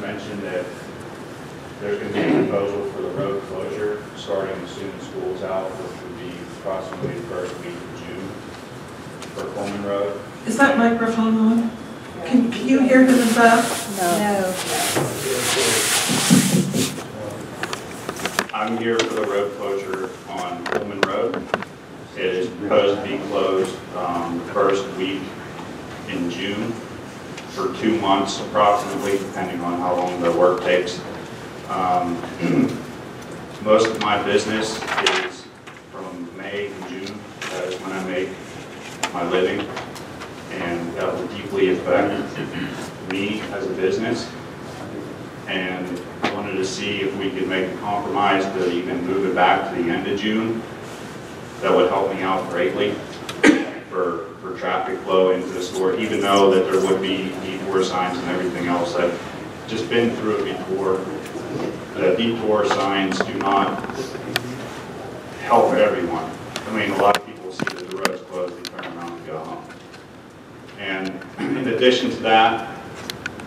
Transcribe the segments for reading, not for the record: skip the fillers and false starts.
mentioned that there's going to be a proposal for the road closure starting as soon as school's out, which would be approximately the first week of June for Coleman Road. Is that microphone on? Can you hear him in that? No. I'm here for the road closure on Coleman Road. It is proposed to be closed the first week in June for 2 months approximately, depending on how long the work takes. Most of my business is from May to June. That is when I make my living, and that will deeply affect me as a business. And I wanted to see if we could make a compromise to even move it back to the end of June. That would help me out greatly for traffic flow into the store, even though that there would be detour signs and everything else. I've just been through it before. The detour signs do not help everyone. I mean, a lot of people see that the road's closed, they turn around and go home. And in addition to that,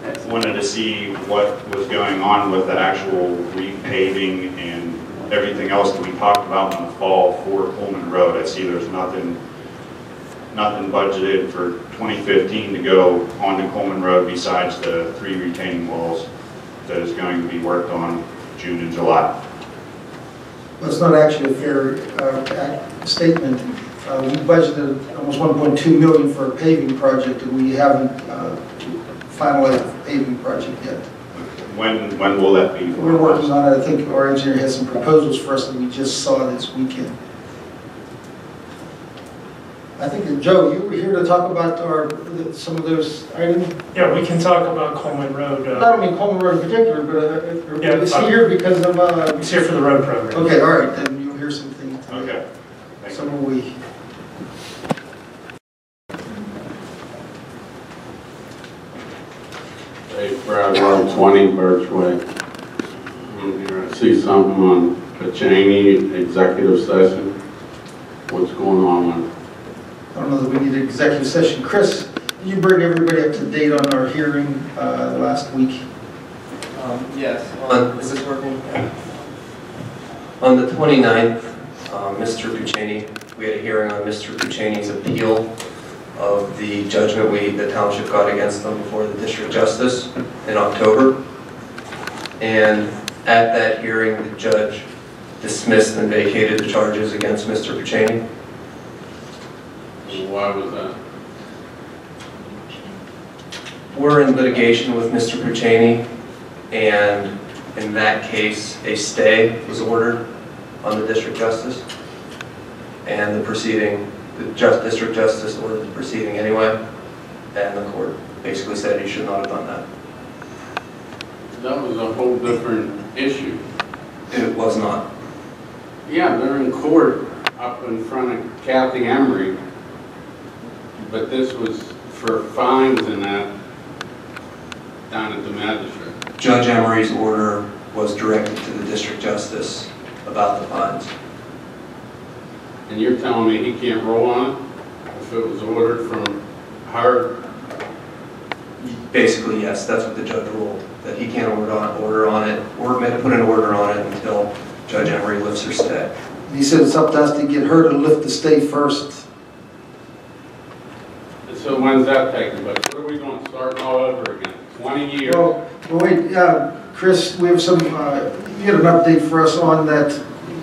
I wanted to see what was going on with the actual repaving and everything else that we talked about in the fall for Coleman Road. I see there's nothing budgeted for 2015 to go onto Coleman Road besides the 3 retaining walls that is going to be worked on June and July. Well, it's not actually a fair statement. We budgeted almost $1.2 million for a paving project, and we haven't finalized the paving project yet. When will that be? We're working on it. I think our engineer has some proposals for us that we just saw this weekend. I think, Joe, you were here to talk about some of those items? Yeah, we can talk about Coleman Road. I don't mean Coleman Road in particular, but yeah, is he here because of... he's here for the road program. Okay, all right, then you'll hear some things. Okay. Some of we... Hey, Bradwell, 20 Birchway. I'm here. I see something on Puchaney executive session. What's going on with it? I don't know that we need an executive session. Chris, did you bring everybody up to date on our hearing last week? Yes. Is this working? Yeah. On the 29th, Mr. Puchaney, we had a hearing on Mr. Puchaney's appeal of the judgment the township got against them before the district justice in October. And at that hearing, the judge dismissed and vacated the charges against Mr. Puchaney. Why was that? We're in litigation with Mr. Puchaney, and in that case, a stay was ordered on the district justice, and the proceeding, the district justice ordered the proceeding anyway, and the court basically said he should not have done that. That was a whole different issue. It was not. Yeah, they're in court up in front of Kathy Emery, but this was for fines and that down at the magistrate. Judge Emery's order was directed to the district justice about the fines. And you're telling me he can't roll on it if it was ordered from her? Basically, yes, that's what the judge ruled, that he can't order on it, or put an order on it until Judge Emery lifts her stay. He said it's up to us to get her to lift the stay first. So when's that taking place? What are we going to start all over again? 20 years? Well wait, Chris, we have some, you had an update for us on that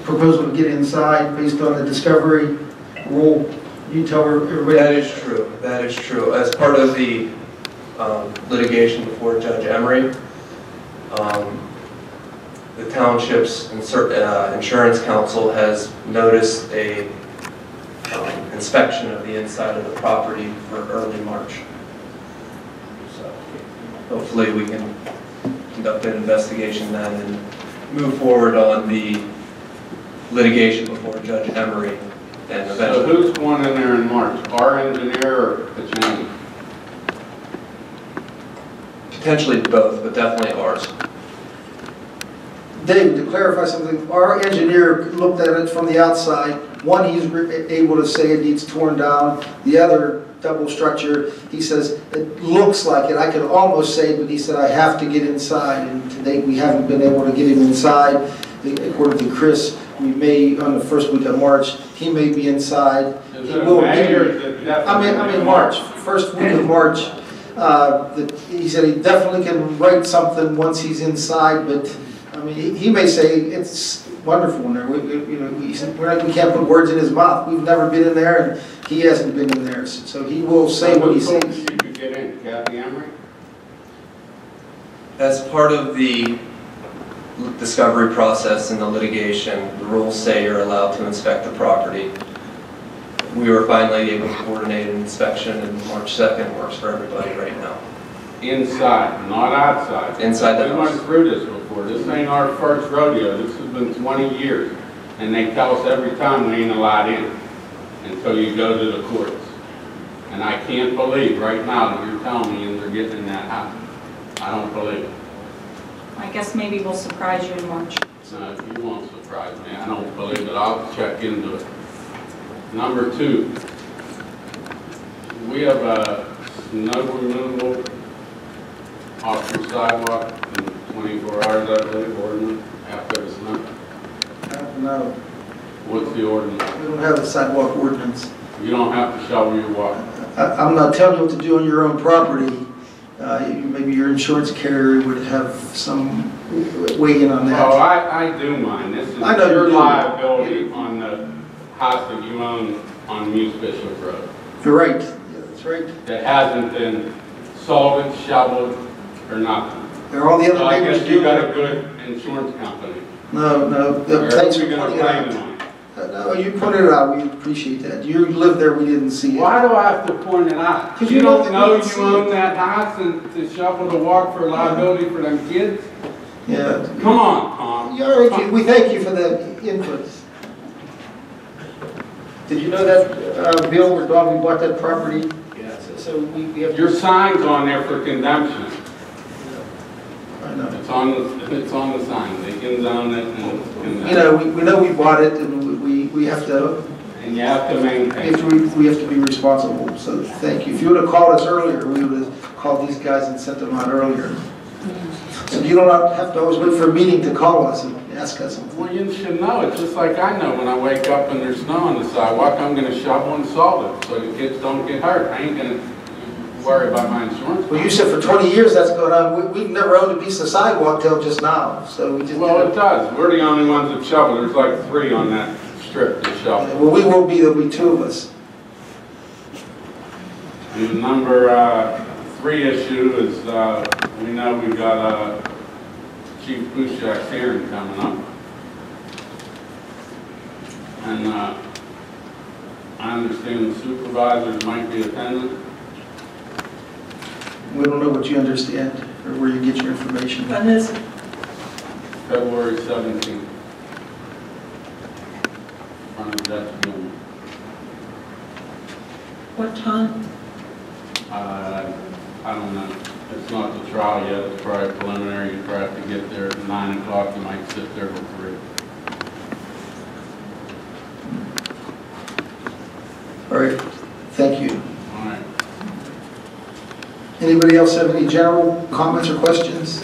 proposal to get inside based on the discovery rule. You tell everybody. That is true. That is true. As part of the litigation before Judge Emery, the township's insurance council has noticed a inspection of the inside of the property for early March. So hopefully we can conduct an investigation then and move forward on the litigation before Judge Emery. And eventually. So who's going in there in March? Our engineer or Puchaney? Potentially both, but definitely ours. David, to clarify something, our engineer looked at it from the outside. One, he's able to say it needs torn down. The other, double structure. He says, it looks like it, I could almost say it, but he said, I have to get inside, and to date, we haven't been able to get him inside. According to Chris, we may, on the first week of March, he may be inside. Is He it will May be- or is it definitely I mean March, first week of March. He said he definitely can write something once he's inside, but, I mean, he may say it's wonderful in there. You know, he said, we can't put words in his mouth. We've never been in there, and he hasn't been in there. So he will say what he says. You could get in, Kathy Emery? As part of the discovery process and the litigation, the rules say you're allowed to inspect the property. We were finally able to coordinate an inspection, and March 2nd works for everybody right now. Inside, not outside. Inside the We house. went through this before. This ain't our first rodeo. This has been 20 years. And they tell us every time we ain't allowed in until you go to the courts. And I can't believe right now that you're telling me they're getting in that house. I don't believe it. I guess maybe we'll surprise you in March. No, you won't surprise me. I don't believe it. I'll check into it. Number 2, we have a snow removal off your sidewalk in 24 hours, I believe, ordinance after the snow. No, What's the ordinance? we don't have a sidewalk ordinance. You don't have to shovel your walk. I'm not telling you what to do on your own property. Maybe your insurance carrier would have some weigh in on that. Oh, I do mind. This is I know you your do. liability on the house that you own on Muse Bishop Road. You're right. Yeah, that's right. That hasn't been salted, shoveled, or nothing. There are all the So other I neighbors guess you do. got a good insurance company. No, Or thanks are for we gonna pointing it blame out. it on? No, you pointed it out. We appreciate that. You lived there. We didn't see it. Why do I have to point it out? 'Cause You you don't don't know see you own it. that house and to shovel the walk for liability for them kids? Yeah. Come on, Tom. You're right. We thank you for the input. Did you know that, Bill, where Don, we bought that property? Yes. So we have. Your sign's on there for condemnation. I know. It's on the sign. They can zone it and You know, we know we bought it, and we have to. and you have to maintain. We have to be responsible, so thank you. If you would have called us earlier, we would have called these guys and sent them out earlier. So you don't have to always wait for a meeting to call us and ask us. Well, you should know it, just like I know when I wake up and there's snow on the sidewalk, I'm gonna shovel and salt it so the kids don't get hurt. I ain't gonna worry about my insurance. Well, you said for 20 years that's going on. We've never owned a piece of sidewalk till just now, so we just. Well, it does. We're the only ones that shovel. There's like 3 on that strip that shovel. Well, we will be, there'll be 2 of us. And number 3 issue is, we know we got Chief Pushak's hearing coming up. And I understand the supervisors might be attending. We don't know what you understand or where you get your information. When is it? February 17th. In front of Dutch Building. What time? I don't know. It's not the trial yet. It's probably preliminary. You probably have to get there at 9 o'clock. You might sit there till 3. All right, thank you. All right. Anybody else have any general comments or questions?